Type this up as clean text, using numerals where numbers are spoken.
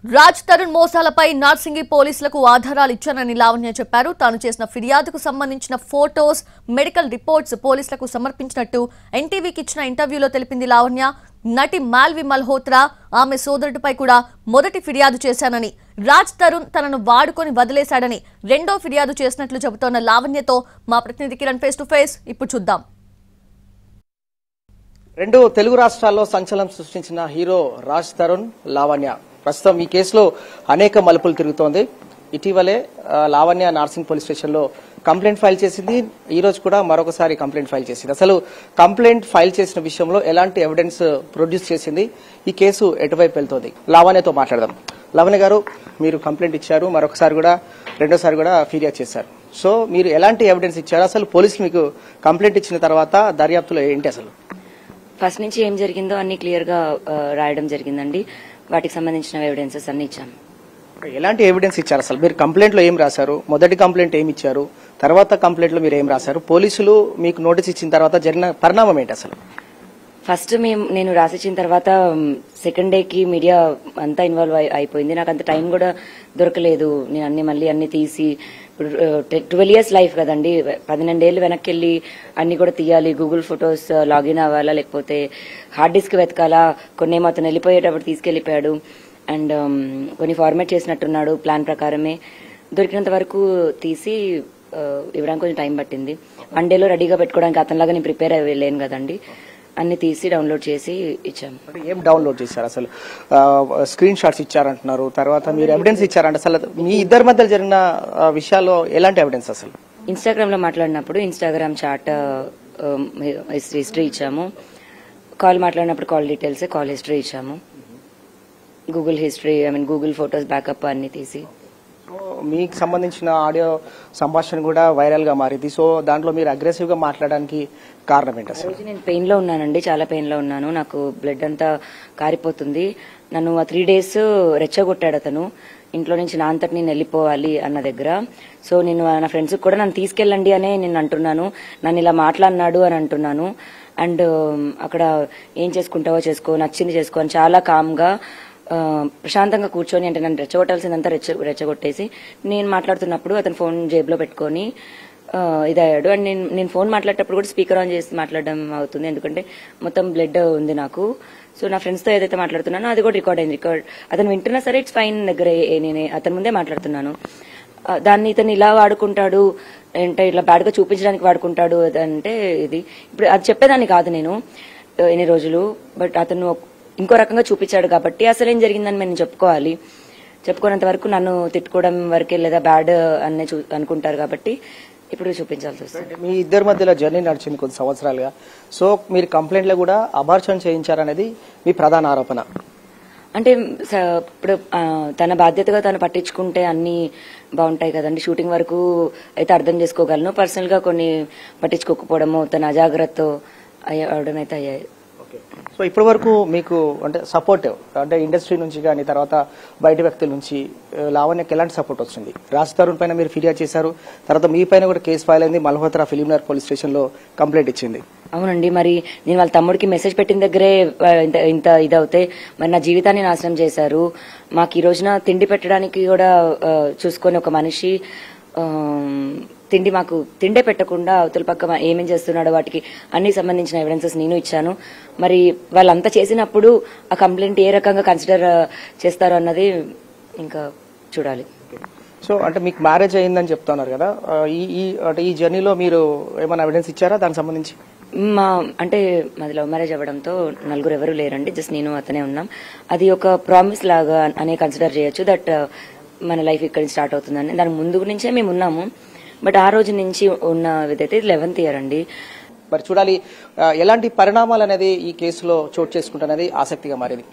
రాజ్ తరుణ్ మోసాలపై నార్సింగి పోలీసులకు ఆధారాలు ఇచ్చానని లావణ్య చెప్పారు. తాను చేసిన ఫిర్యాదుకు సంబంధించిన ఫోటోస్, మెడికల్ రిపోర్ట్స్ పోలీసులకు సమర్పించినట్టు ఎన్టీవీకి ఇచ్చిన ఇంటర్వ్యూలో తెలిపింది లావణ్య. నటి మాల్వి మల్హోత్రా, ఆమె సోదరుడిపై కూడా మొదటి ఫిర్యాదు చేశానని, రాజ్ తరుణ్ తనను వాడుకొని వదిలేశాడని రెండో ఫిర్యాదు చేసినట్లు చెబుతోన్న లావణ్యతో మా ప్రతినిధి కిరణ్ ఫేస్ టు ఫేస్ ఇప్పుడు చూద్దాం. రెండు తెలుగు రాష్ట్రాల్లో సంచలనం సృష్టించిన హీరో రాజ్ తరుణ్, లావణ్య ప్రస్తుతం ఈ కేసులో అనేక మలుపులు తిరుగుతోంది. ఇటీవలే లావణ్య నార్సింగ్ పోలీస్ స్టేషన్ లో కంప్లైంట్ ఫైల్ చేసింది. ఈ రోజు కూడా మరొకసారి కంప్లైంట్ ఫైల్ చేసింది. అసలు కంప్లైంట్ ఫైల్ చేసిన విషయంలో ఎలాంటి ఎవిడెన్స్ ప్రొడ్యూస్ చేసింది, ఈ కేసు ఎటువైపు వెళ్తోంది, లావణ్యతో మాట్లాడదాం. లావణ్య గారు, మీరు కంప్లైంట్ ఇచ్చారు, మరొకసారి కూడా రెండోసారి కూడా ఫిర్యాదు చేశారు. సో మీరు ఎలాంటి ఎవిడెన్స్ ఇచ్చారు? అసలు పోలీసులు మీకు కంప్లైంట్ ఇచ్చిన తర్వాత దర్యాప్తులో ఏంటి అసలు? ఫస్ట్ నుంచి ఏం జరిగిందో అన్ని క్లియర్ గా రాయడం జరిగిందండి. వాటికి సంబంధించిన ఎవిడెన్సెస్ అన్ని ఇచ్చాము. ఎలాంటి ఎవిడెన్స్ ఇచ్చారు? అసలు మీరు కంప్లైంట్ లో ఏం రాశారు? మొదటి కంప్లైంట్ ఏమి ఇచ్చారు? తర్వాత కంప్లైంట్ లో మీరు ఏం రాశారు? పోలీసులు మీకు నోటీస్ ఇచ్చిన తర్వాత జరిగిన పరిణామం ఏంటి అసలు? ఫస్ట్ నేను రాసిచ్చిన తర్వాత సెకండ్ డేకి మీడియా అంతా ఇన్వాల్వ్ అయిపోయింది. నాకు అంత టైం కూడా దొరకలేదు. నేను మళ్ళీ అన్ని తీసి, ఇప్పుడు 12 years లైఫ్ కదండి, 12 ఏళ్ళు వెనక్కి వెళ్ళి అన్ని కూడా తీయాలి. గూగుల్ ఫొటోస్ లాగిన్ అవ్వాలా, లేకపోతే హార్డ్ డిస్క్ వెతకాలా, కొన్ని ఏమో అతను వెళ్ళిపోయేటప్పుడు తీసుకెళ్లిపోయాడు. అండ్ కొన్ని ఫార్మాట్ చేసినట్టున్నాడు ప్లాన్ ప్రకారమే. దొరికినంత వరకు తీసి ఇవ్వడానికి కొంచెం టైం పట్టింది. 1 డేలో రెడీగా పెట్టుకోవడానికి అతనిలాగా నేను ప్రిపేర్ అయ్యలేను కదండి. అన్ని తీసి డౌన్లోడ్ చేసి ఇచ్చాము. ఏం డౌన్లోడ్ చేశారు? అసలు స్క్రీన్ షాట్స్ ఇచ్చారంటున్నారు, తర్వాత మీరు ఎవిడెన్స్ ఇచ్చారంట. అసలు మీ ఇద్దరి మధ్య జరిగిన విషయాల్లో ఎలాంటి ఎవిడెన్స్? అసలు ఇన్స్టాగ్రామ్ లో మాట్లాడినప్పుడు ఇన్స్టాగ్రామ్ చాట్ హిస్టరీ ఇచ్చాము. కాల్ మాట్లాడినప్పుడు కాల్ డీటెయిల్స్, కాల్ హిస్టరీ ఇచ్చాము. Google history, Google photos backup అన్ని తీసి. మీకు సంబంధించిన ఆడియో సంభాషణ కూడా వైరల్ గా మారింది. సో దాంట్లో మీరు అగ్రెసివ్ గా మాట్లాడడానికి కారణం ఏంటి అసలు? నేను పెయిన్ లో ఉన్నానండి, చాలా పెయిన్ లో ఉన్నాను. నాకు బ్లడ్ అంతా కారిపోతుంది. నన్ను 3 days రెచ్చగొట్టాడు అతను. ఇంట్లో నుంచి నా అంతటి నేను వెళ్ళిపోవాలి అన్న దగ్గర. సో నేను నా ఫ్రెండ్స్ కూడా నన్ను తీసుకెళ్ళండి అనే నేను అంటున్నాను. నన్ను ఇలా మాట్లాడినాడు అని అంటున్నాను. అండ్ అక్కడ ఏం చేసుకుంటావో చేసుకో, నచ్చింది చేసుకో అని చాలా కామ్ గా ప్రశాంతంగా కూర్చొని, అంటే నన్ను రెచ్చగొట్టాల్సిందంతా రెచ్చగొట్టేసి, నేను మాట్లాడుతున్నప్పుడు అతను ఫోన్ జేబులో పెట్టుకొని ఇదయ్యాడు. అండ్ నేను ఫోన్ మాట్లాడేటప్పుడు కూడా స్పీకర్ ఆన్ చేసి మాట్లాడడం అవుతుంది, ఎందుకంటే మొత్తం బ్లడ్ ఉంది నాకు. సో నా ఫ్రెండ్స్ తో ఏదైతే మాట్లాడుతున్నానో అది కూడా రికార్డ్ అయింది. అతను వింటున్నా సరే ఇట్స్ ఫైన్ దగ్గర నేను అతని ముందే మాట్లాడుతున్నాను. దాన్ని ఇతను ఇలా వాడుకుంటాడు అంటే, ఇలా బ్యాడ్ గా చూపించడానికి వాడుకుంటాడు అంటే, ఇది ఇప్పుడు అది చెప్పేదాన్ని కాదు నేను ఎన్ని రోజులు. బట్ అతను ఇంకో రకంగా చూపించాడు కాబట్టి అసలు ఏం జరిగిందని నేను చెప్పుకోవాలి. చెప్పుకున్నంత వరకు నన్ను తిట్టుకోవడం వరకే, లేదా బ్యాడ్ అనే అనుకుంటారు కాబట్టి ఇప్పుడు చూపించాల్సి వస్తుంది. మీ ఇద్దరి మధ్యలో జర్నీ నడిచింది కొన్ని సంవత్సరాలుగా. సో మీరు కంప్లైంట్ లో కూడా అబార్షన్ చేయించారనేది మీ ప్రధాన ఆరోపణ. అంటే ఇప్పుడు తన బాధ్యతగా తను పట్టించుకుంటే అన్ని బాగుంటాయి కదండి. షూటింగ్ వరకు అయితే అర్థం చేసుకోగలను. పర్సనల్ గా కొన్ని పట్టించుకోకపోవడము, తన అజాగ్రత్త అవడం అయితే అయ్యాయి. సో ఇప్పటి వరకు మీకు అంటే సపోర్టివ్, అంటే ఇండస్ట్రీ నుంచి కానీ తర్వాత బయట వ్యక్తుల నుంచి లావణ్యకి ఎలాంటి సపోర్ట్ వచ్చింది? రాజ్ తరుణ్ పైన మీరు ఫిర్యాదు చేశారు, తర్వాత మీ పైన కూడా కేసు ఫైల్ అయింది. మల్హోత్రా ఫిలింనగర్ పోలీస్ స్టేషన్ లో కంప్లైంట్ ఇచ్చింది. అవునండి. మరి నేను వాళ్ళ తమ్ముడికి మెసేజ్ పెట్టిన దగ్గరే ఇంత ఇదవుతే మరి నా జీవితాన్ని నాశనం చేశారు. మాకు ఈ రోజున తిండి పెట్టడానికి కూడా చూసుకొని ఒక మనిషి మాకు తిండే పెట్టకుండా అవతల పక్క ఏమేం చేస్తున్నాడో వాటికి అన్ని సంబంధించిన ఎవిడెన్సెస్ నేను ఇచ్చాను. మరి వాళ్ళంతా చేసినప్పుడు ఆ కంప్లైంట్ ఏ రకంగా కన్సిడర్ చేస్తారో అన్నది ఇంకా చూడాలి. సో అంటే మీకు మ్యారేజ్ అయిందని చెప్తున్నారు కదా, ఈ జర్నీలో మీరు ఏమైనా ఎవిడెన్స్ ఇచ్చారా దానికి సంబంధించి? అంటే మాది లవ్ మ్యారేజ్ అవ్వడంతో నలుగురు ఎవరు లేరండి, జస్ట్ నేను అతనే ఉన్నాం. అది ఒక ప్రామిస్ లాగా అనే కన్సిడర్ చేయొచ్చు. దట్ మన లైఫ్ ఇక్కడ స్టార్ట్ అవుతుందని. దాని ముందు నుంచే మేము ఉన్నాము. బట్ ఆ రోజు నుంచి ఉన్న విధైతే 11th year అండి. మరి చూడాలి ఎలాంటి పరిణామాలు అనేది ఈ కేసులో చోటు చేసుకుంటున్నది ఆసక్తిగా మారింది.